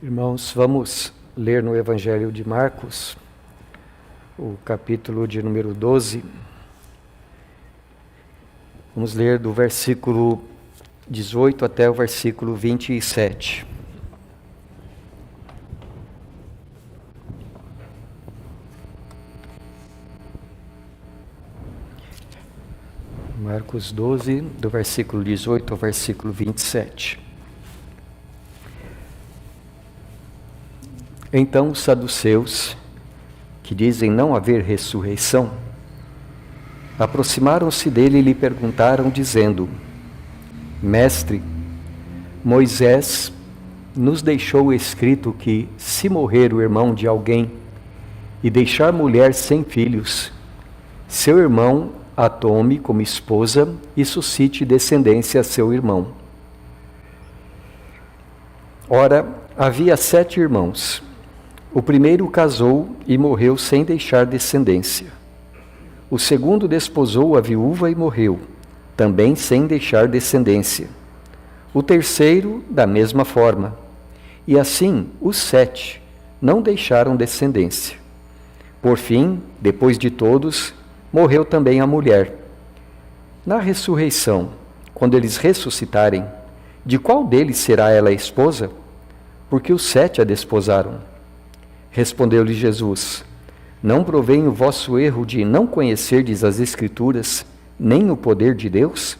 Irmãos, vamos ler no Evangelho de Marcos, o capítulo de número 12. Vamos ler do versículo 18 até o versículo 27. Marcos 12, do versículo 18 ao versículo 27. Então os saduceus, que dizem não haver ressurreição, aproximaram-se dele e lhe perguntaram, dizendo: Mestre, Moisés nos deixou escrito que, se morrer o irmão de alguém e deixar mulher sem filhos, seu irmão a tome como esposa e suscite descendência a seu irmão. Ora, havia 7 irmãos. O primeiro casou e morreu sem deixar descendência. O segundo desposou a viúva e morreu, também sem deixar descendência. O terceiro, da mesma forma. E assim, os 7 não deixaram descendência. Por fim, depois de todos, morreu também a mulher. Na ressurreição, quando eles ressuscitarem, de qual deles será ela a esposa? Porque os 7 a desposaram. Respondeu-lhe Jesus: Não provém o vosso erro de não conhecerdes as Escrituras, nem o poder de Deus?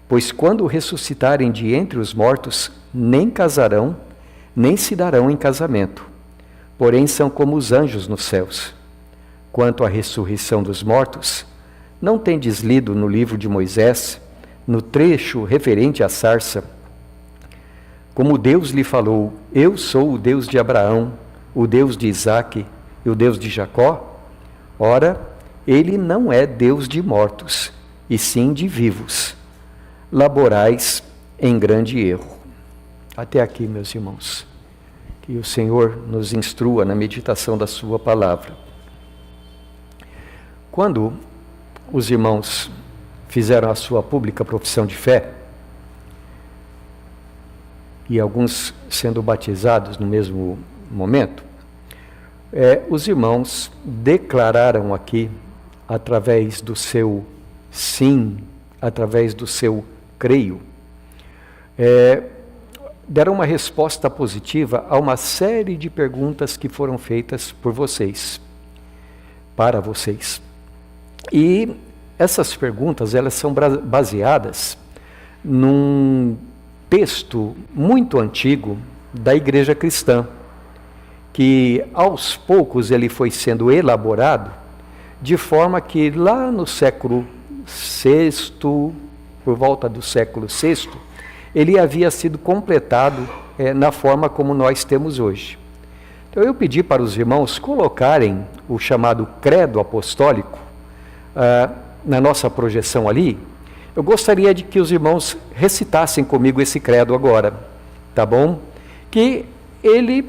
Pois quando ressuscitarem de entre os mortos, nem casarão, nem se darão em casamento. Porém são como os anjos nos céus. Quanto à ressurreição dos mortos, não tendes lido no livro de Moisés, no trecho referente à sarça, como Deus lhe falou: Eu sou o Deus de Abraão, o Deus de Isaque e o Deus de Jacó? Ora, ele não é Deus de mortos, e sim de vivos. Laborais em grande erro. Até aqui, meus irmãos. Que o Senhor nos instrua na meditação da sua palavra. Quando os irmãos fizeram a sua pública profissão de fé, e alguns sendo batizados no mesmo momento, os irmãos declararam aqui, através do seu sim, através do seu creio, deram uma resposta positiva a uma série de perguntas que foram feitas por vocês, para vocês. E essas perguntas, elas são baseadas num texto muito antigo da igreja cristã, que aos poucos ele foi sendo elaborado, de forma que lá no século VI, por volta do século VI, ele havia sido completado na forma como nós temos hoje. Então eu pedi para os irmãos colocarem o chamado credo apostólico na nossa projeção ali. Eu gostaria de que os irmãos recitassem comigo esse credo agora, tá bom? Que ele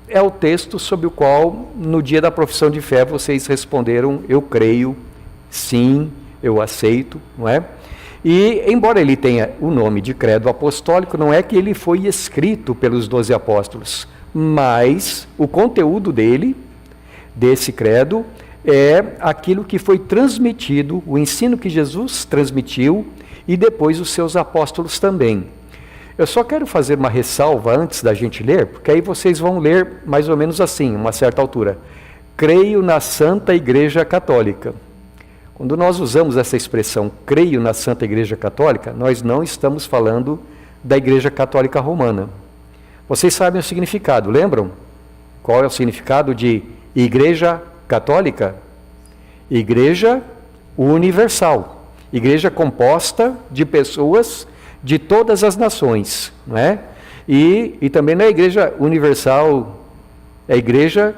é o texto sobre o qual, no dia da profissão de fé, vocês responderam: eu creio, sim, eu aceito, não é? E, embora ele tenha o nome de credo apostólico, não é que ele foi escrito pelos 12 apóstolos, mas o conteúdo dele, desse credo, é aquilo que foi transmitido, o ensino que Jesus transmitiu, e depois os seus apóstolos também. Eu só quero fazer uma ressalva antes da gente ler, porque aí vocês vão ler mais ou menos assim, uma certa altura. Creio na Santa Igreja Católica. Quando nós usamos essa expressão, creio na Santa Igreja Católica, nós não estamos falando da Igreja Católica Romana. Vocês sabem o significado, lembram? Qual é o significado de Igreja Católica? Igreja universal. Igreja composta de pessoas de todas as nações, não é? E também não é igreja universal, é igreja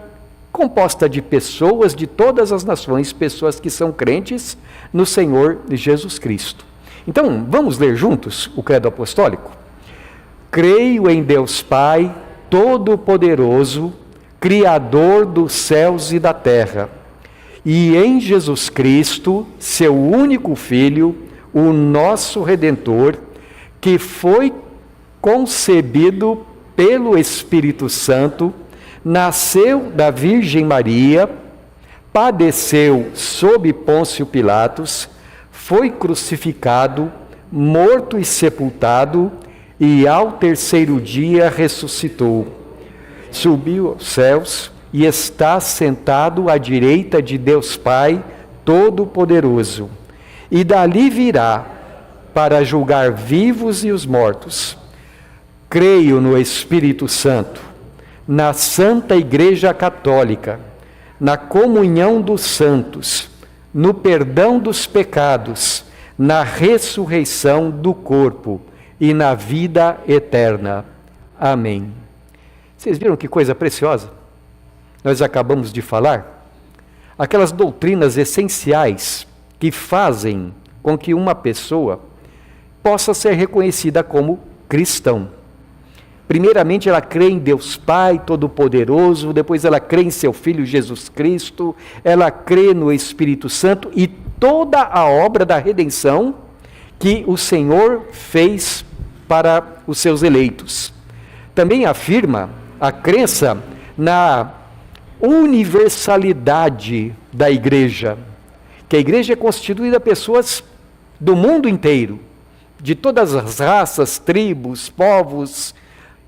composta de pessoas de todas as nações, pessoas que são crentes no Senhor Jesus Cristo. Então, vamos ler juntos o credo apostólico? Creio em Deus Pai, Todo-Poderoso, Criador dos céus e da terra, e em Jesus Cristo, seu único Filho, o nosso Redentor, que foi concebido pelo Espírito Santo, nasceu da Virgem Maria, padeceu sob Pôncio Pilatos, foi crucificado, morto e sepultado, e ao terceiro dia ressuscitou. Subiu aos céus e está sentado à direita de Deus Pai Todo-Poderoso. E dali virá para julgar vivos e os mortos. Creio no Espírito Santo, na Santa Igreja Católica, na comunhão dos santos, no perdão dos pecados, na ressurreição do corpo e na vida eterna. Amém. Vocês viram que coisa preciosa? Nós acabamos de falar. Aquelas doutrinas essenciais que fazem com que uma pessoa possa ser reconhecida como cristão. Primeiramente, ela crê em Deus Pai Todo-Poderoso, depois ela crê em seu Filho Jesus Cristo, ela crê no Espírito Santo e toda a obra da redenção que o Senhor fez para os seus eleitos. Também afirma a crença na universalidade da igreja, que a igreja é constituída por pessoas do mundo inteiro, de todas as raças, tribos, povos,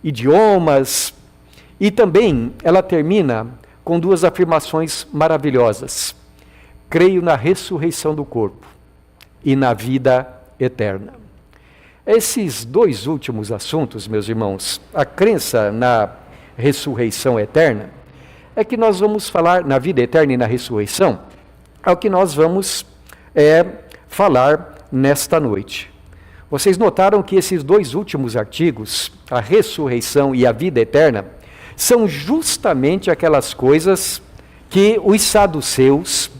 idiomas, e também ela termina com duas afirmações maravilhosas: creio na ressurreição do corpo e na vida eterna. Esses dois últimos assuntos, meus irmãos, a crença na ressurreição eterna, é que nós vamos falar na vida eterna e na ressurreição, é o que nós vamos falar nesta noite. Vocês notaram que esses dois últimos artigos, a ressurreição e a vida eterna, são justamente aquelas coisas que os saduceus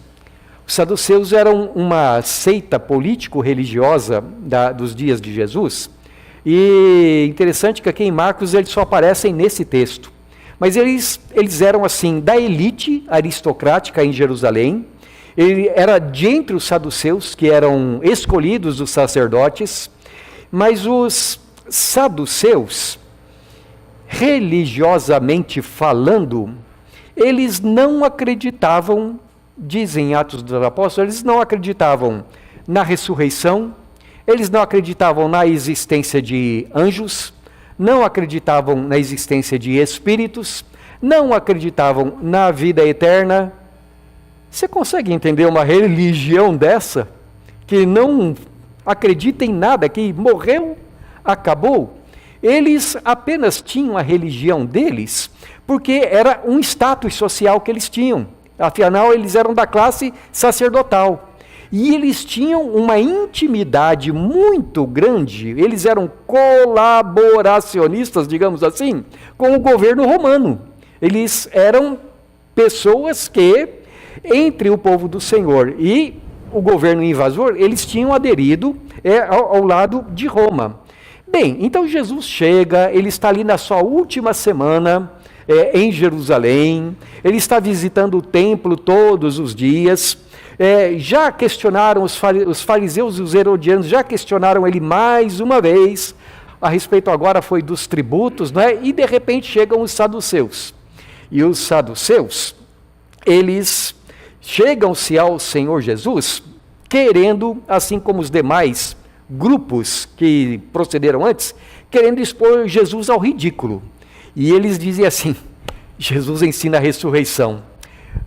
eram uma seita político-religiosa dos dias de Jesus, e interessante que aqui em Marcos eles só aparecem nesse texto, mas eles eram assim, da elite aristocrática em Jerusalém. Ele era de entre os saduceus, que eram escolhidos os sacerdotes, mas os saduceus, religiosamente falando, eles não acreditavam, dizem Atos dos Apóstolos, eles não acreditavam na ressurreição, eles não acreditavam na existência de anjos, não acreditavam na existência de espíritos, não acreditavam na vida eterna. Você consegue entender uma religião dessa, que não acredita em nada, que morreu, acabou? Eles apenas tinham a religião deles, porque era um status social que eles tinham. Afinal, eles eram da classe sacerdotal. E eles tinham uma intimidade muito grande, eles eram colaboracionistas, digamos assim, com o governo romano. Eles eram pessoas que, entre o povo do Senhor e o governo invasor, eles tinham aderido ao lado de Roma. Bem, então Jesus chega, ele está ali na sua última semana em Jerusalém, ele está visitando o templo todos os dias. Já questionaram os fariseus e os herodianos, já questionaram ele mais uma vez, a respeito agora foi dos tributos, não é? E de repente chegam os saduceus. E os saduceus, eles chegam-se ao Senhor Jesus, querendo, assim como os demais grupos que procederam antes, querendo expor Jesus ao ridículo. E eles dizem assim: Jesus ensina a ressurreição,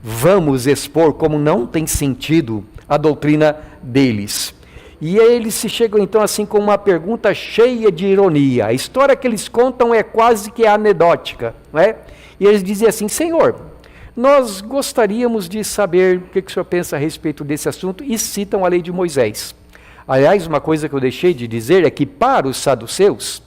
vamos expor como não tem sentido a doutrina deles. E eles se chegam então assim com uma pergunta cheia de ironia. A história que eles contam é quase que anedótica, não é? E eles dizem assim: Senhor, nós gostaríamos de saber o que o Senhor pensa a respeito desse assunto, e citam a lei de Moisés. Aliás, uma coisa que eu deixei de dizer é que para os saduceus,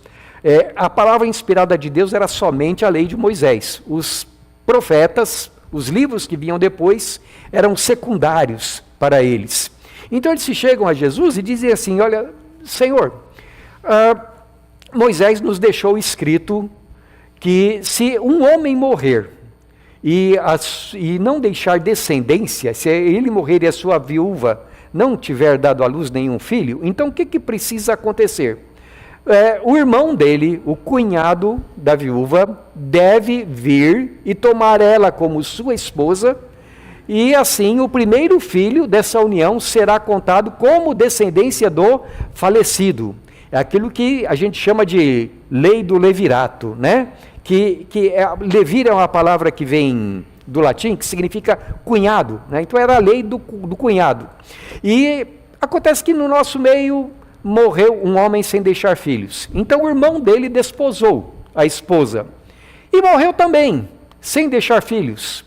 a palavra inspirada de Deus era somente a lei de Moisés. Os profetas, os livros que vinham depois, eram secundários para eles. Então eles se chegam a Jesus e dizem assim: olha, Senhor, Moisés nos deixou escrito que se um homem morrer e não deixar descendência, se ele morrer e a sua viúva não tiver dado à luz nenhum filho, então o que precisa acontecer? o irmão dele, o cunhado da viúva, deve vir e tomar ela como sua esposa, e assim o primeiro filho dessa união será contado como descendência do falecido. É aquilo que a gente chama de lei do levirato, né? Levir é uma palavra que vem do latim, que significa cunhado, né? Então era a lei do cunhado. E acontece que no nosso meio morreu um homem sem deixar filhos. Então o irmão dele desposou a esposa. E morreu também, sem deixar filhos.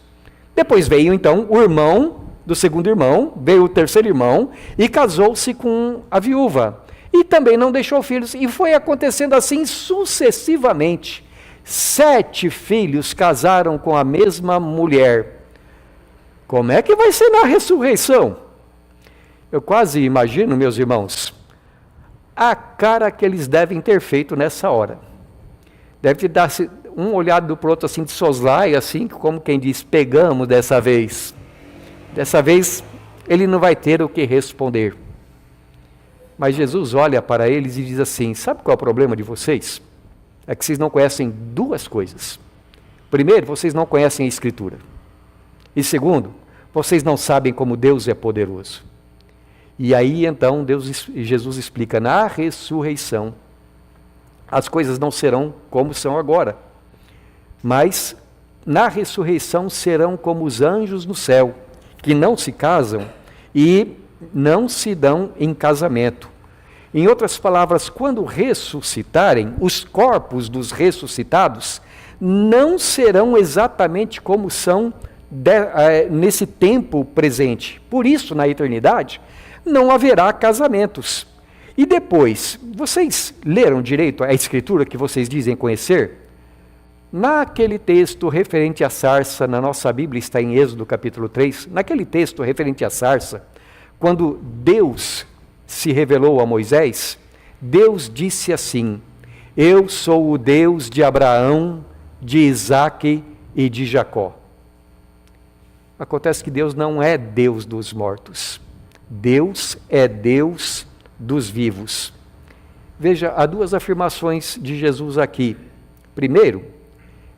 Depois veio então o irmão do segundo irmão, veio o terceiro irmão e casou-se com a viúva. E também não deixou filhos. E foi acontecendo assim sucessivamente. 7 filhos casaram com a mesma mulher. Como é que vai ser na ressurreição? Eu quase imagino, meus irmãos, a cara que eles devem ter feito nessa hora. Deve dar um olhado para o outro assim de soslaio, assim como quem diz, pegamos dessa vez. Dessa vez ele não vai ter o que responder. Mas Jesus olha para eles e diz assim, sabe qual é o problema de vocês? É que vocês não conhecem 2 coisas. Primeiro, vocês não conhecem a Escritura. E segundo, vocês não sabem como Deus é poderoso. E aí então Jesus explica, na ressurreição, as coisas não serão como são agora. Mas na ressurreição serão como os anjos no céu, que não se casam e não se dão em casamento. Em outras palavras, quando ressuscitarem, os corpos dos ressuscitados não serão exatamente como são nesse tempo presente. Por isso, na eternidade, não haverá casamentos. E depois, vocês leram direito a Escritura que vocês dizem conhecer? Naquele texto referente à sarça, na nossa Bíblia está em Êxodo capítulo 3, naquele texto referente à sarça, quando Deus se revelou a Moisés, Deus disse assim, eu sou o Deus de Abraão, de Isaque e de Jacó. Acontece que Deus não é Deus dos mortos, Deus é Deus dos vivos. Veja, há 2 afirmações de Jesus aqui. Primeiro,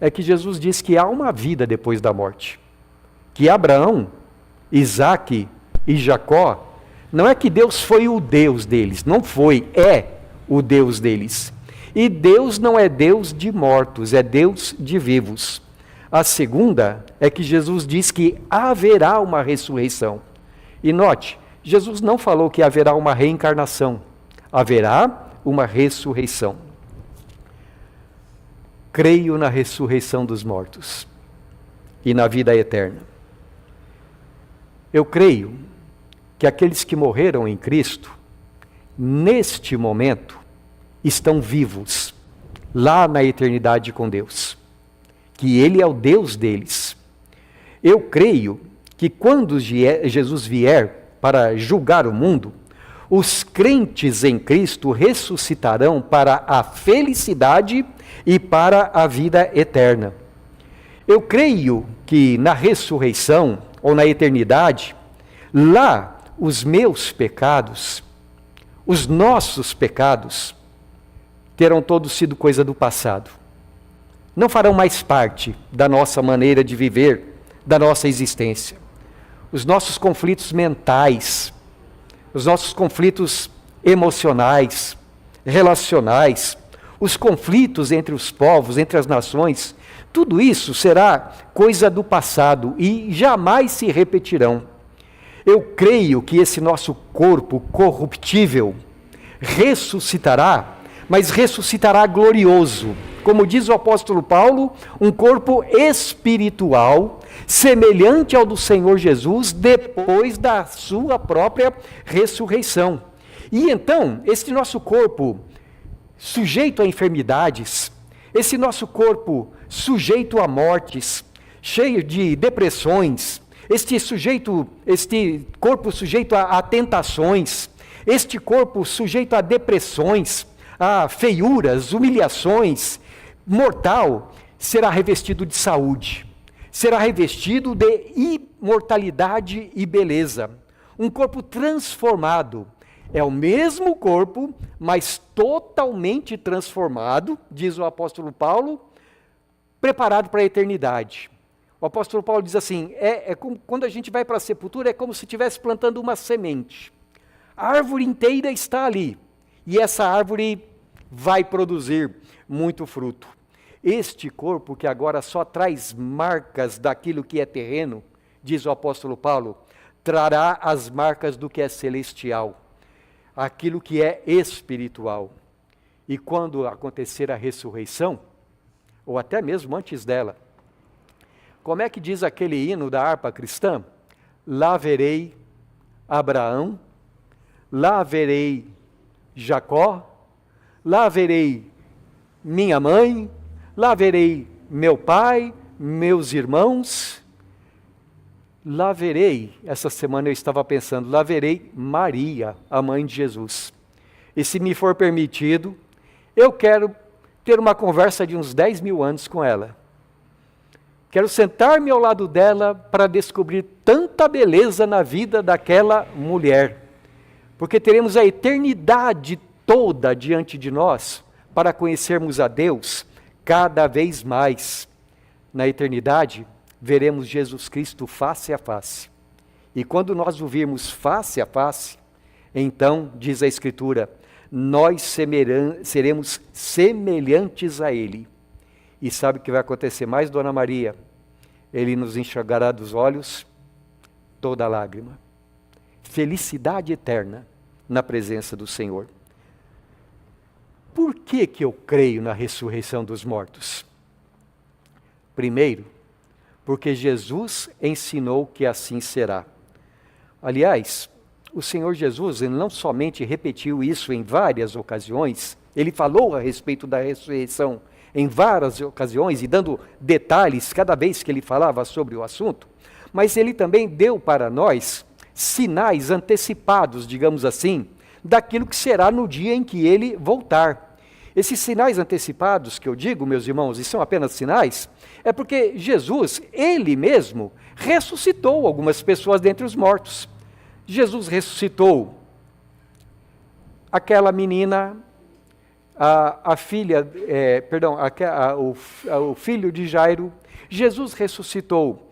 é que Jesus diz que há uma vida depois da morte, que Abraão, Isaque e Jacó, não é que Deus foi o Deus deles, não foi, é o Deus deles. E Deus não é Deus de mortos, é Deus de vivos. A segunda é que Jesus diz que haverá uma ressurreição. E note, Jesus não falou que haverá uma reencarnação, haverá uma ressurreição. Creio na ressurreição dos mortos e na vida eterna. Eu creio que aqueles que morreram em Cristo, neste momento, estão vivos, lá na eternidade com Deus, que Ele é o Deus deles. Eu creio que quando Jesus vier para julgar o mundo, os crentes em Cristo ressuscitarão para a felicidade e para a vida eterna. Eu creio que na ressurreição, ou na eternidade, lá os meus pecados, os nossos pecados, terão todos sido coisa do passado. Não farão mais parte da nossa maneira de viver, da nossa existência. Os nossos conflitos mentais, os nossos conflitos emocionais, relacionais, os conflitos entre os povos, entre as nações, tudo isso será coisa do passado e jamais se repetirão. Eu creio que esse nosso corpo corruptível ressuscitará, mas ressuscitará glorioso. Como diz o apóstolo Paulo, um corpo espiritual, semelhante ao do Senhor Jesus, depois da sua própria ressurreição. E então, esse nosso corpo sujeito a enfermidades, esse nosso corpo sujeito a mortes, cheio de depressões, este corpo sujeito a tentações, este corpo sujeito a depressões, a feiuras, humilhações, mortal, será revestido de saúde, será revestido de imortalidade e beleza. Um corpo transformado, É o mesmo corpo, mas totalmente transformado, diz o apóstolo Paulo, preparado para a eternidade. O apóstolo Paulo diz assim, como, quando a gente vai para a sepultura, é como se estivesse plantando uma semente. A árvore inteira está ali, e essa árvore vai produzir muito fruto. Este corpo que agora só traz marcas daquilo que é terreno, diz o apóstolo Paulo, trará as marcas do que é celestial, aquilo que é espiritual. E quando acontecer a ressurreição, ou até mesmo antes dela, como é que diz aquele hino da harpa cristã? Lá verei Abraão, lá verei Jacó, lá verei minha mãe, lá verei meu pai, meus irmãos, lá verei, essa semana eu estava pensando, lá verei Maria, a mãe de Jesus. E se me for permitido, eu quero ter uma conversa de uns 10 mil anos com ela. Quero sentar-me ao lado dela para descobrir tanta beleza na vida daquela mulher. Porque teremos a eternidade toda diante de nós para conhecermos a Deus cada vez mais. Na eternidade, veremos Jesus Cristo face a face. E quando nós o virmos face a face, então, diz a Escritura, nós seremos semelhantes a Ele. E sabe o que vai acontecer mais, Dona Maria? Ele nos enxugará dos olhos toda lágrima. Felicidade eterna na presença do Senhor. Por que eu creio na ressurreição dos mortos? Primeiro, porque Jesus ensinou que assim será. Aliás, o Senhor Jesus ele não somente repetiu isso em várias ocasiões, ele falou a respeito da ressurreição em várias ocasiões e dando detalhes cada vez que ele falava sobre o assunto, mas ele também deu para nós sinais antecipados, digamos assim, daquilo que será no dia em que ele voltar. Esses sinais antecipados que eu digo, meus irmãos, e são apenas sinais, é porque Jesus, ele mesmo, ressuscitou algumas pessoas dentre os mortos. Jesus ressuscitou aquela menina, o filho de Jairo. Jesus ressuscitou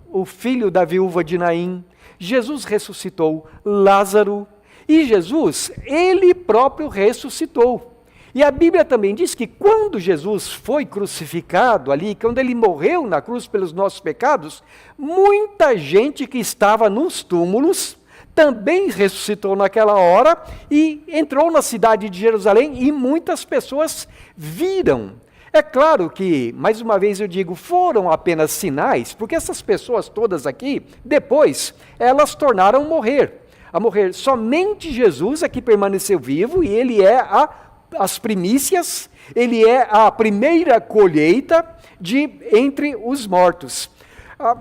o filho da viúva de Naim. Jesus ressuscitou Lázaro. E Jesus, ele próprio ressuscitou. E a Bíblia também diz que quando Jesus foi crucificado ali, quando ele morreu na cruz pelos nossos pecados, muita gente que estava nos túmulos também ressuscitou naquela hora e entrou na cidade de Jerusalém e muitas pessoas viram. É claro que, mais uma vez eu digo, foram apenas sinais, porque essas pessoas todas aqui, depois, elas tornaram a morrer. Somente Jesus é que permaneceu vivo e ele é as primícias, ele é a primeira colheita entre os mortos.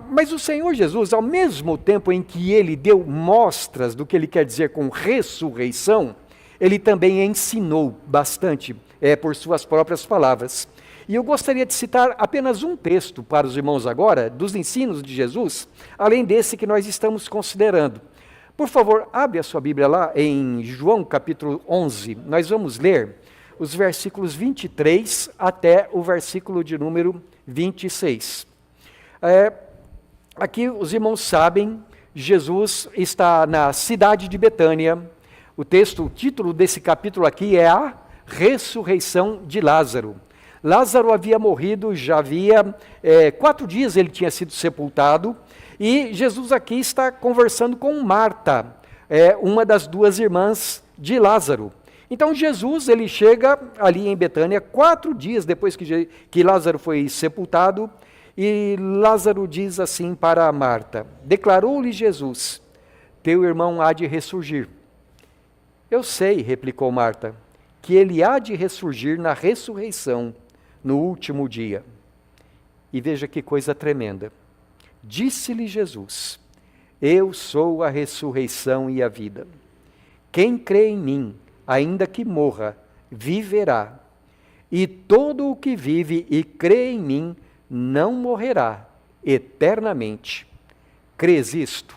Mas o Senhor Jesus, ao mesmo tempo em que ele deu mostras do que ele quer dizer com ressurreição, ele também ensinou bastante, por suas próprias palavras. E eu gostaria de citar apenas um texto para os irmãos agora, dos ensinos de Jesus, além desse que nós estamos considerando. Por favor, abre a sua Bíblia lá em João capítulo 11, nós vamos ler os versículos 23 até o versículo de número 26. Aqui os irmãos sabem, Jesus está na cidade de Betânia. O título desse capítulo aqui é a ressurreição de Lázaro. Lázaro havia morrido, já havia 4 dias ele tinha sido sepultado, e Jesus aqui está conversando com Marta, uma das 2 irmãs de Lázaro. Então Jesus ele chega ali em Betânia 4 dias depois que Lázaro foi sepultado, e Lázaro diz assim para Marta, declarou-lhe Jesus, teu irmão há de ressurgir. Eu sei, replicou Marta, que ele há de ressurgir na ressurreição, no último dia. E veja que coisa tremenda. Disse-lhe Jesus, eu sou a ressurreição e a vida. Quem crê em mim, ainda que morra, viverá. E todo o que vive e crê em mim, não morrerá eternamente. Crês isto?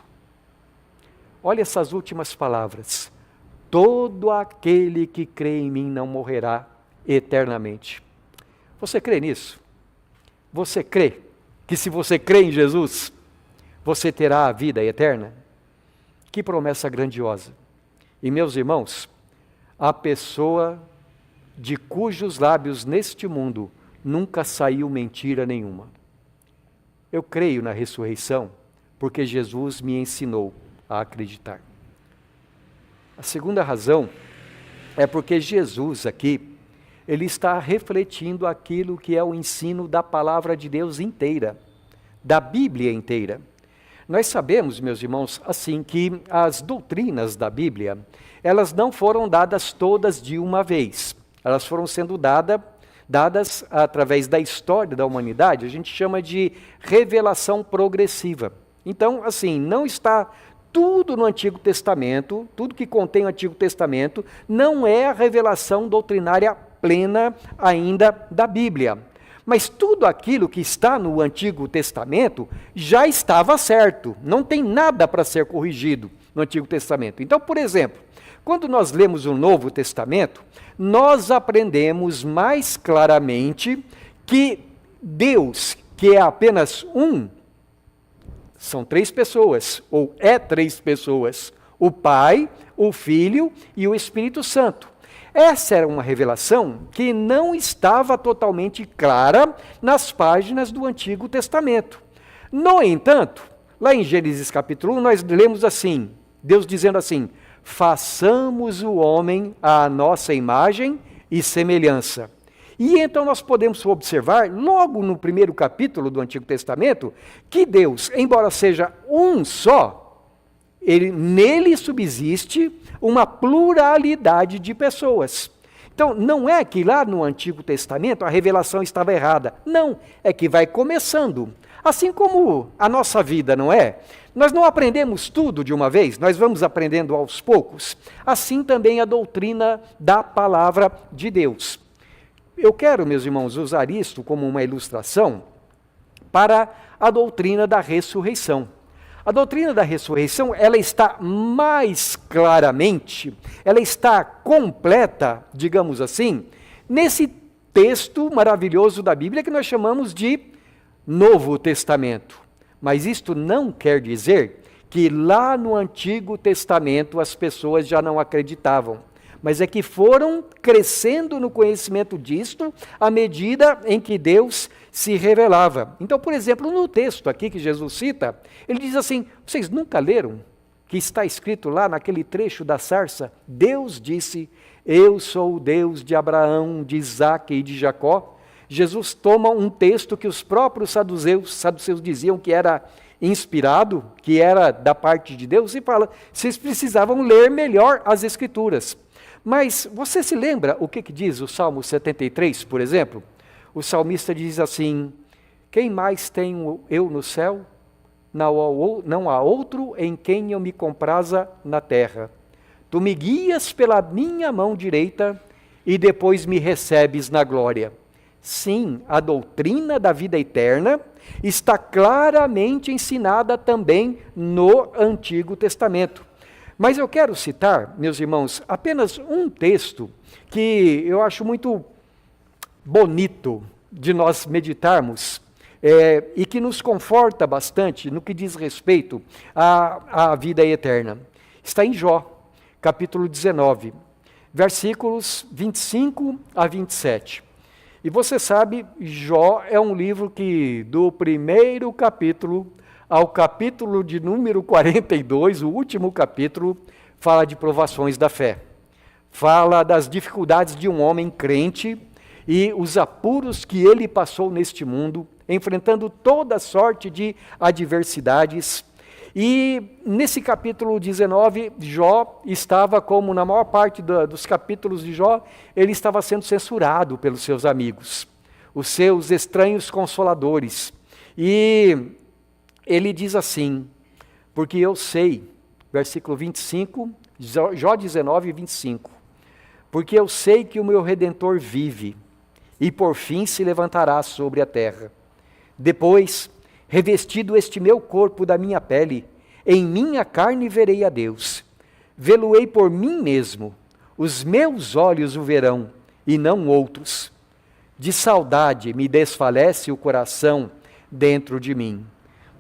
Olha essas últimas palavras. Todo aquele que crê em mim não morrerá eternamente. Você crê nisso? Você crê que se você crê em Jesus, você terá a vida eterna? Que promessa grandiosa. E meus irmãos, a pessoa de cujos lábios neste mundo nunca saiu mentira nenhuma. Eu creio na ressurreição porque Jesus me ensinou a acreditar. A segunda razão é porque Jesus aqui, ele está refletindo aquilo que é o ensino da palavra de Deus inteira, da Bíblia inteira. Nós sabemos, meus irmãos, assim, que as doutrinas da Bíblia, elas não foram dadas todas de uma vez. Elas foram sendo dadas através da história da humanidade, a gente chama de revelação progressiva. Então, assim, não está tudo no Antigo Testamento, tudo que contém o Antigo Testamento, não é a revelação doutrinária plena ainda da Bíblia. Mas tudo aquilo que está no Antigo Testamento já estava certo, não tem nada para ser corrigido no Antigo Testamento. Então, por exemplo, quando nós lemos o Novo Testamento, nós aprendemos mais claramente que Deus, que é apenas um, são três pessoas, ou é três pessoas, o Pai, o Filho e o Espírito Santo. Essa era uma revelação que não estava totalmente clara nas páginas do Antigo Testamento. No entanto, lá em Gênesis capítulo 1, nós lemos assim, Deus dizendo assim, façamos o homem à nossa imagem e semelhança. E então nós podemos observar, logo no primeiro capítulo do Antigo Testamento, que Deus, embora seja um só, nele subsiste uma pluralidade de pessoas. Então, não é que lá no Antigo Testamento a revelação estava errada. Não, é que vai começando. Assim como a nossa vida, não é? Nós não aprendemos tudo de uma vez, nós vamos aprendendo aos poucos. Assim também a doutrina da palavra de Deus. Eu quero, meus irmãos, usar isto como uma ilustração para a doutrina da ressurreição. A doutrina da ressurreição, ela está mais claramente, ela está completa, digamos assim, nesse texto maravilhoso da Bíblia que nós chamamos de Novo Testamento. Mas isto não quer dizer que lá no Antigo Testamento as pessoas já não acreditavam, mas é que foram crescendo no conhecimento disto à medida em que Deus se revelava. Então, por exemplo, no texto aqui que Jesus cita, ele diz assim, vocês nunca leram que está escrito lá naquele trecho da sarça? Deus disse, eu sou o Deus de Abraão, de Isaque e de Jacó. Jesus toma um texto que os próprios saduceus diziam que era inspirado, que era da parte de Deus, e fala, vocês precisavam ler melhor as Escrituras. Mas você se lembra o que diz o Salmo 73, por exemplo? O salmista diz assim, quem mais tenho eu no céu? Não há outro em quem eu me compraza na terra. Tu me guias pela minha mão direita e depois me recebes na glória. Sim, a doutrina da vida eterna está claramente ensinada também no Antigo Testamento. Mas eu quero citar, meus irmãos, apenas um texto que eu acho muito bonito de nós meditarmos e que nos conforta bastante no que diz respeito à vida eterna. Está em Jó, capítulo 19, versículos 25 a 27. E você sabe, Jó é um livro que do primeiro capítulo ao capítulo de número 42, o último capítulo, fala de provações da fé. Fala das dificuldades de um homem crente e os apuros que ele passou neste mundo, enfrentando toda sorte de adversidades. E nesse capítulo 19, Jó estava, como na maior parte dos capítulos de Jó, ele estava sendo censurado pelos seus amigos, os seus estranhos consoladores. E ele diz assim, porque eu sei, versículo 25, Jó 19, 25, porque eu sei que o meu Redentor vive, e por fim se levantará sobre a terra. Depois, revestido este meu corpo da minha pele, Em minha carne verei a Deus. Vê-lo-ei por mim mesmo. Os meus olhos o verão, e não outros. De saudade me desfalece o coração dentro de mim.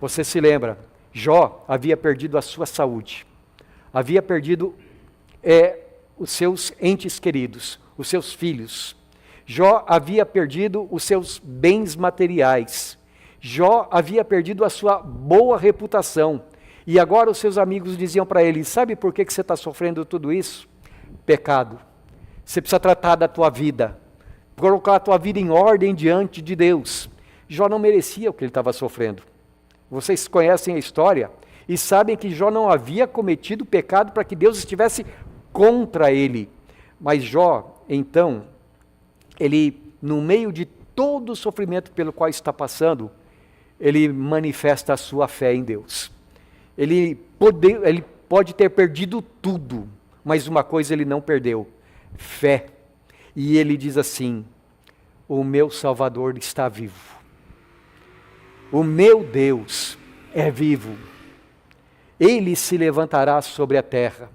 Você se lembra? Jó havia perdido a sua saúde. Havia perdido os seus entes queridos, os seus filhos. Jó havia perdido os seus bens materiais. Jó havia perdido a sua boa reputação. E agora os seus amigos diziam para ele: sabe por que você está sofrendo tudo isso? Pecado. Você precisa tratar da tua vida, colocar a tua vida em ordem diante de Deus. Jó não merecia o que ele estava sofrendo. Vocês conhecem a história e sabem que Jó não havia cometido pecado para que Deus estivesse contra ele. Mas Jó, então, ele, no meio de todo o sofrimento pelo qual está passando, ele manifesta a sua fé em Deus. Ele pode ter perdido tudo, mas uma coisa ele não perdeu: fé. E ele diz assim: o meu Salvador está vivo. O meu Deus é vivo. Ele se levantará sobre a terra.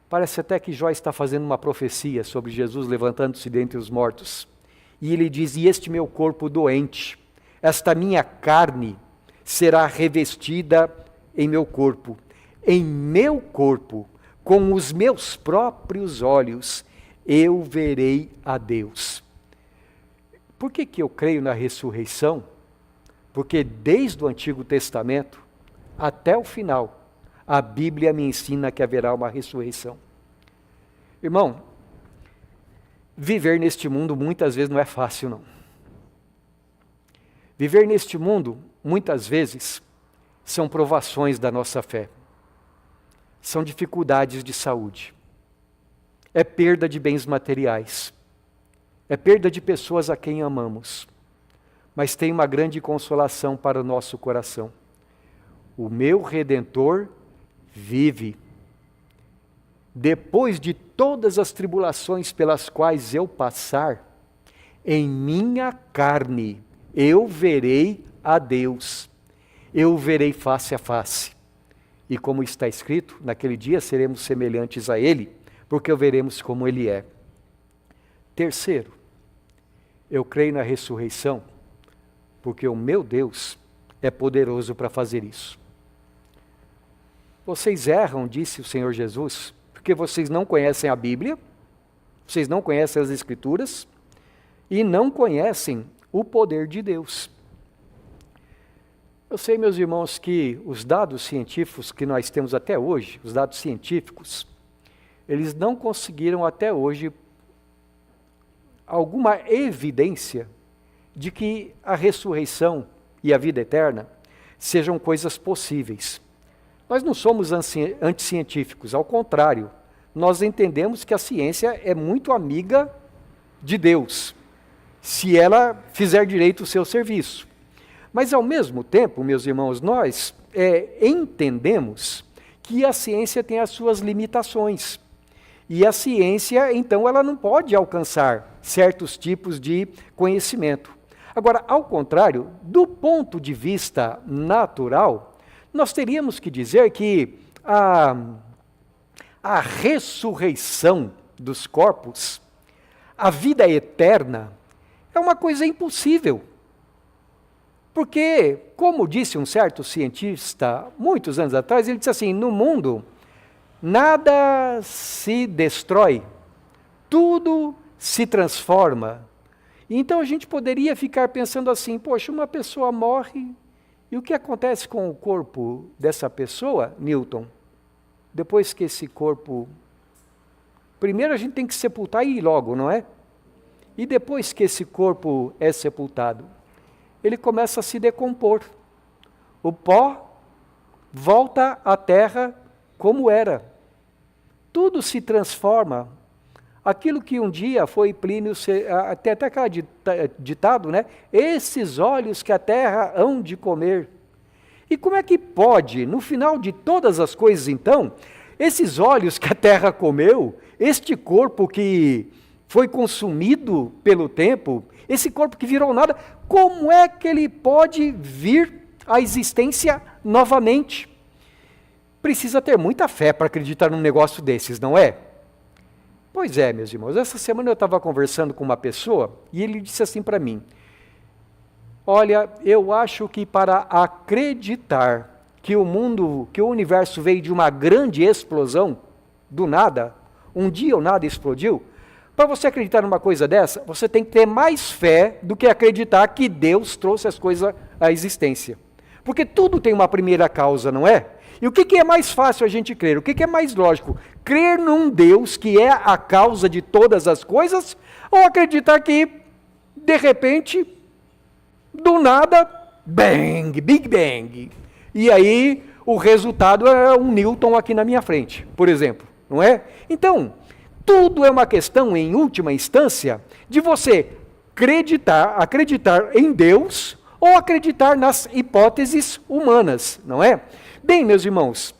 Parece até que Jó está fazendo uma profecia sobre Jesus levantando-se dentre os mortos. E ele diz: e este meu corpo doente, esta minha carne, será revestida em meu corpo. Em meu corpo, com os meus próprios olhos, eu verei a Deus. Por que eu creio na ressurreição? Porque desde o Antigo Testamento até o final, a Bíblia me ensina que haverá uma ressurreição. Irmão, viver neste mundo muitas vezes não é fácil, não. Viver neste mundo, muitas vezes, são provações da nossa fé. São dificuldades de saúde. É perda de bens materiais. É perda de pessoas a quem amamos. Mas tem uma grande consolação para o nosso coração. O meu Redentor vive. Depois de todas as tribulações pelas quais eu passar, em minha carne eu verei a Deus. Eu o verei face a face. E como está escrito, naquele dia seremos semelhantes a Ele, porque o veremos como Ele é. Terceiro, eu creio na ressurreição, porque o meu Deus é poderoso para fazer isso. Vocês erram, disse o Senhor Jesus, porque vocês não conhecem a Bíblia, vocês não conhecem as Escrituras, e não conhecem o poder de Deus. Eu sei, meus irmãos, que os dados científicos que nós temos até hoje, os dados científicos, eles não conseguiram até hoje alguma evidência de que a ressurreição e a vida eterna sejam coisas possíveis. Nós não somos anticientíficos, ao contrário, nós entendemos que a ciência é muito amiga de Deus, se ela fizer direito o seu serviço. Mas ao mesmo tempo, meus irmãos, nós entendemos que a ciência tem as suas limitações. E a ciência, então, ela não pode alcançar certos tipos de conhecimento. Agora, ao contrário, do ponto de vista natural, nós teríamos que dizer que a ressurreição dos corpos, a vida eterna, é uma coisa impossível. Porque, como disse um certo cientista, muitos anos atrás, ele disse assim: no mundo, nada se destrói, tudo se transforma. Então a gente poderia ficar pensando assim: poxa, uma pessoa morre, e o que acontece com o corpo dessa pessoa, Newton? Depois que esse corpo... Primeiro a gente tem que sepultar e ir logo, não é? E depois que esse corpo é sepultado, ele começa a se decompor. O pó volta à terra como era. Tudo se transforma. Aquilo que um dia foi Plínio, até aquele ditado, né? Esses olhos que a terra hão de comer. E como é que pode, no final de todas as coisas então, esses olhos que a terra comeu, este corpo que foi consumido pelo tempo, esse corpo que virou nada, como é que ele pode vir à existência novamente? precisa ter muita fé para acreditar num negócio desses, não é? Pois é, meus irmãos. Essa semana eu estava conversando com uma pessoa e ele disse assim para mim: olha, eu acho que para acreditar que o mundo, que o universo veio de uma grande explosão, do nada, um dia o nada explodiu, para você acreditar numa coisa dessa, você tem que ter mais fé do que acreditar que Deus trouxe as coisas à existência. Porque tudo tem uma primeira causa, não é? E o que é mais fácil a gente crer? O que é mais lógico? Crer num Deus que é a causa de todas as coisas, ou acreditar que, de repente, do nada, bang, Big Bang. E aí o resultado é um Newton aqui na minha frente, por exemplo, não é? Então, tudo é uma questão, em última instância, de você acreditar em Deus ou acreditar nas hipóteses humanas, não é? Bem, meus irmãos,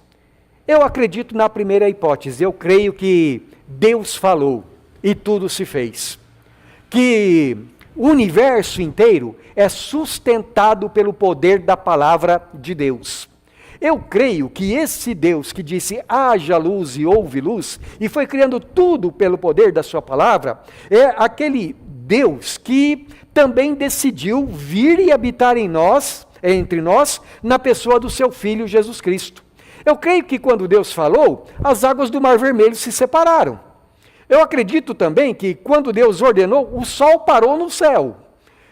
eu acredito na primeira hipótese. Eu creio que Deus falou e tudo se fez. Que o universo inteiro é sustentado pelo poder da palavra de Deus. Eu creio que esse Deus que disse haja luz e houve luz, e foi criando tudo pelo poder da sua palavra, é aquele Deus que também decidiu vir e habitar em nós, entre nós, na pessoa do seu Filho Jesus Cristo. Eu creio que quando Deus falou, as águas do Mar Vermelho se separaram. Eu acredito também que quando Deus ordenou, o sol parou no céu.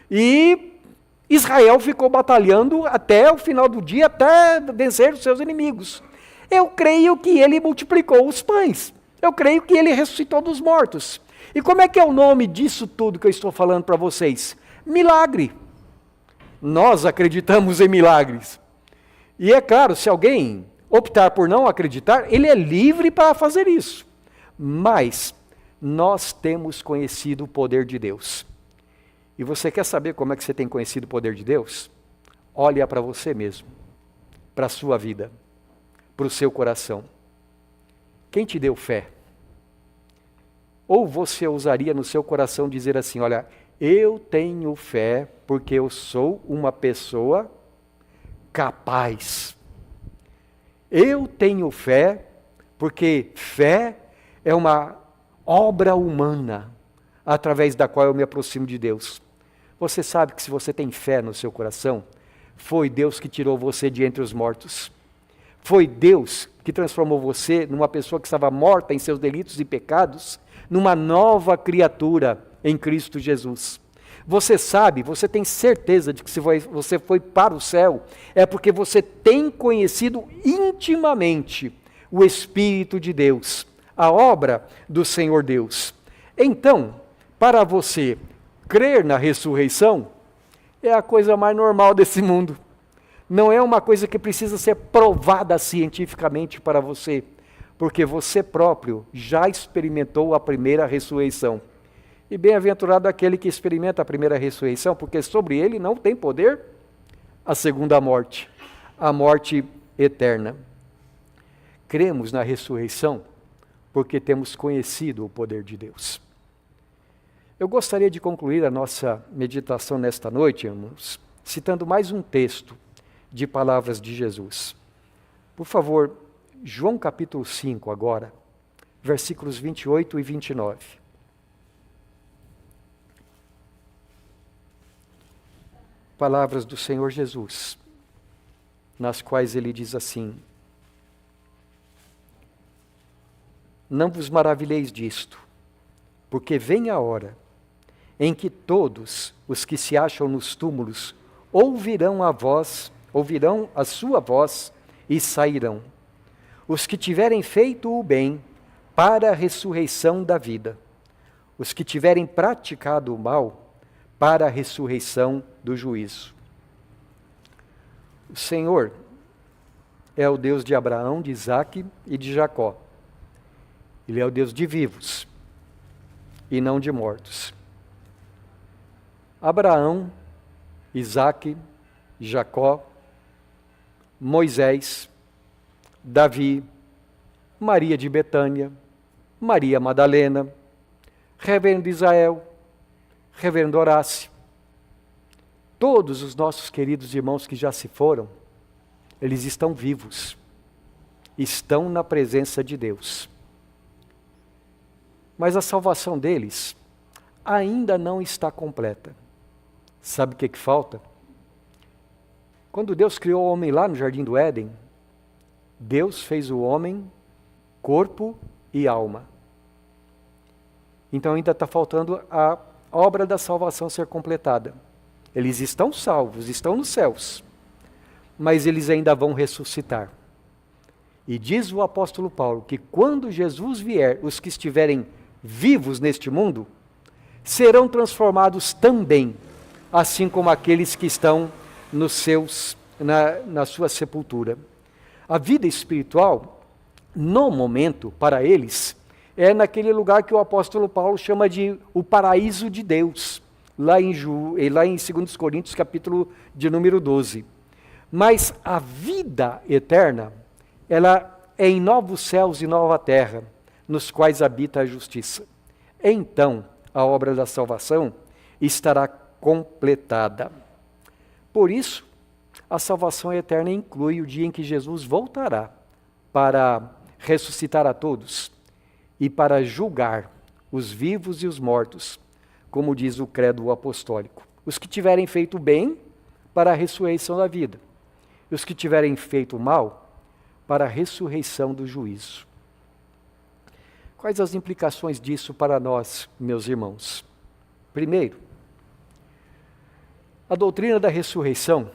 E Israel ficou batalhando até o final do dia, até vencer os seus inimigos. Eu creio que ele multiplicou os pães. Eu creio que ele ressuscitou dos mortos. E como é que é o nome disso tudo que eu estou falando para vocês? Milagre. Nós acreditamos em milagres. E é claro, se alguém optar por não acreditar, ele é livre para fazer isso. Mas nós temos conhecido o poder de Deus. E você quer saber como é que você tem conhecido o poder de Deus? Olha para você mesmo, para a sua vida, para o seu coração. Quem te deu fé? Ou você ousaria no seu coração dizer assim, olha, eu tenho fé porque eu sou uma pessoa capaz. Eu tenho fé porque fé é uma obra humana através da qual eu me aproximo de Deus. Você sabe que se você tem fé no seu coração, foi Deus que tirou você de entre os mortos. Foi Deus que transformou você numa pessoa que estava morta em seus delitos e pecados, numa nova criatura em Cristo Jesus. Você sabe, você tem certeza de que se você foi para o céu, é porque você tem conhecido intimamente o Espírito de Deus, a obra do Senhor Deus. Então, para você crer na ressurreição, é a coisa mais normal desse mundo. Não é uma coisa que precisa ser provada cientificamente para você, porque você próprio já experimentou a primeira ressurreição. E bem-aventurado aquele que experimenta a primeira ressurreição, porque sobre ele não tem poder a segunda morte, a morte eterna. Cremos na ressurreição porque temos conhecido o poder de Deus. Eu gostaria de concluir a nossa meditação nesta noite, irmãos, citando mais um texto de palavras de Jesus. Por favor, João capítulo 5 agora, versículos 28 e 29. Palavras do Senhor Jesus, nas quais ele diz assim: não vos maravilheis disto, porque vem a hora em que todos os que se acham nos túmulos ouvirão a sua voz e sairão. Os que tiverem feito o bem para a ressurreição da vida, os que tiverem praticado o mal para a ressurreição do juízo. O Senhor é o Deus de Abraão, de Isaque e de Jacó. Ele é o Deus de vivos e não de mortos. Abraão, Isaque, Jacó, Moisés, Davi, Maria de Betânia, Maria Madalena, Reverendo Israel, Reverendo Horácio, todos os nossos queridos irmãos que já se foram, eles estão vivos estão na presença de Deus. Mas a salvação deles ainda não está completa. Sabe o que falta? Quando Deus criou o homem lá no Jardim do Éden, Deus fez o homem corpo e alma. Então ainda está faltando a obra da salvação ser completada. Eles estão salvos, estão nos céus, mas eles ainda vão ressuscitar. E diz o apóstolo Paulo que quando Jesus vier, os que estiverem vivos neste mundo, serão transformados também, assim como aqueles que estão na sua sepultura. A vida espiritual, no momento, para eles, é naquele lugar que o apóstolo Paulo chama de o paraíso de Deus, lá em 2 Coríntios, capítulo de número 12. Mas a vida eterna, ela é em novos céus e nova terra, nos quais habita a justiça. Então, a obra da salvação estará completada. Por isso, a salvação eterna inclui o dia em que Jesus voltará para ressuscitar a todos e para julgar os vivos e os mortos, como diz o credo apostólico. Os que tiverem feito bem, para a ressurreição da vida. E os que tiverem feito mal, para a ressurreição do juízo. Quais as implicações disso para nós, meus irmãos? Primeiro, a doutrina da ressurreição,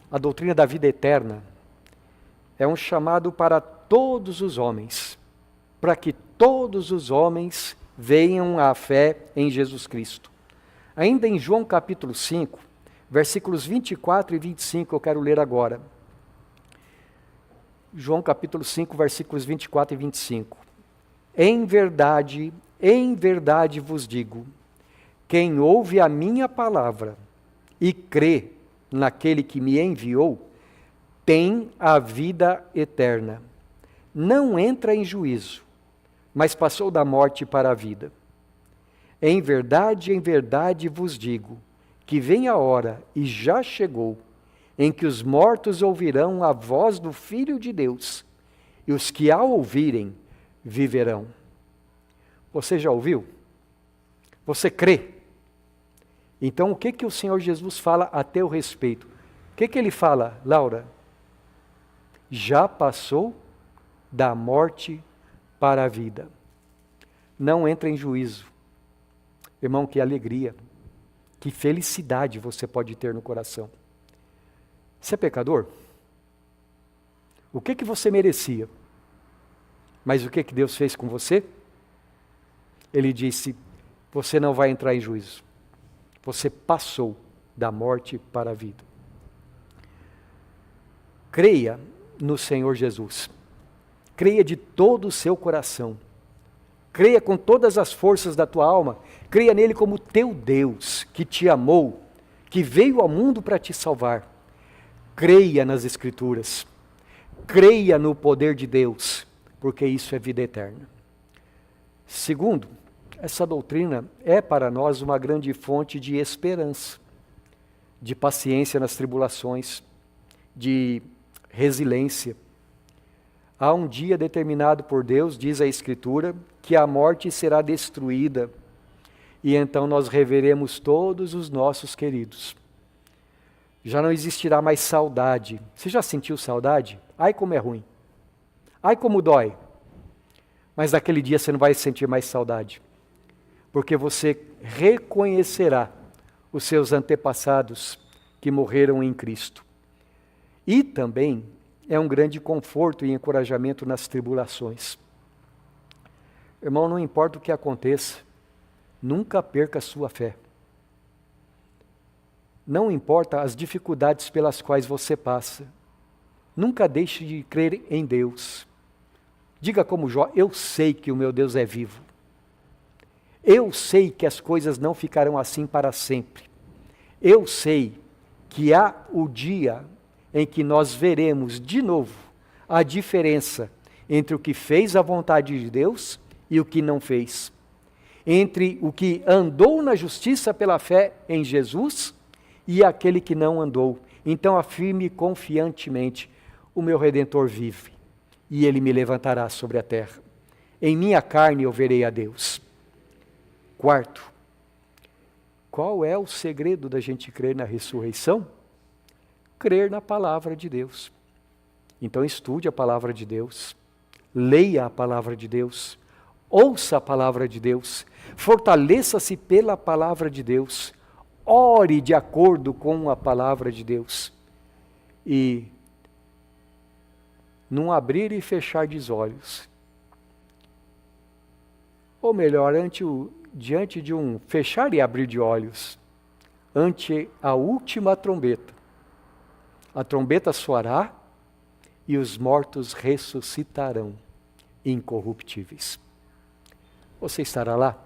a doutrina da vida eterna, é um chamado para todos os homens, para que todos os homens venham à fé em Jesus Cristo. Ainda em João capítulo 5, versículos 24 e 25, eu quero ler agora. João capítulo 5, versículos 24 e 25. Em verdade vos digo, quem ouve a minha palavra e crê naquele que me enviou, tem a vida eterna. Não entra em juízo, mas passou da morte para a vida. Em verdade vos digo, que vem a hora, e já chegou, em que os mortos ouvirão a voz do Filho de Deus, e os que a ouvirem viverão. Você já ouviu? Você crê? Então o que o Senhor Jesus fala a teu respeito? O que ele fala, Laura? Já passou da morte para a vida. Não entra em juízo. Irmão, que alegria, que felicidade você pode ter no coração. Você é pecador? O que você merecia? Mas o que Deus fez com você? Ele disse, você não vai entrar em juízo. Você passou da morte para a vida. Creia no Senhor Jesus. Creia de todo o seu coração. Creia com todas as forças da tua alma. Creia nele como teu Deus, que te amou, que veio ao mundo para te salvar. Creia nas Escrituras. Creia no poder de Deus, porque isso é vida eterna. Segundo, essa doutrina é para nós uma grande fonte de esperança, de paciência nas tribulações, de resiliência. Há um dia determinado por Deus, diz a Escritura, que a morte será destruída, e então nós reveremos todos os nossos queridos. Já não existirá mais saudade. Você já sentiu saudade? Ai, como é ruim. Ai, como dói. Mas naquele dia você não vai sentir mais saudade, porque você reconhecerá os seus antepassados que morreram em Cristo. E também é um grande conforto e encorajamento nas tribulações. Irmão, não importa o que aconteça, nunca perca a sua fé. Não importa as dificuldades pelas quais você passa, nunca deixe de crer em Deus. Diga como Jó, eu sei que o meu Deus é vivo. Eu sei que as coisas não ficarão assim para sempre. Eu sei que há o dia em que nós veremos de novo a diferença entre o que fez a vontade de Deus e o que não fez. Entre o que andou na justiça pela fé em Jesus e aquele que não andou. Então afirme confiantemente, o meu Redentor vive. e ele me levantará sobre a terra. Em minha carne eu verei a Deus. Quarto, qual é o segredo da gente crer na ressurreição? Crer na palavra de Deus. Então estude a palavra de Deus, leia a palavra de Deus, ouça a palavra de Deus, fortaleça-se pela palavra de Deus, ore de acordo com a palavra de Deus. E num abrir e fechar de olhos, ou melhor, diante de um fechar e abrir de olhos, ante a última trombeta, a trombeta soará e os mortos ressuscitarão incorruptíveis. Você estará lá?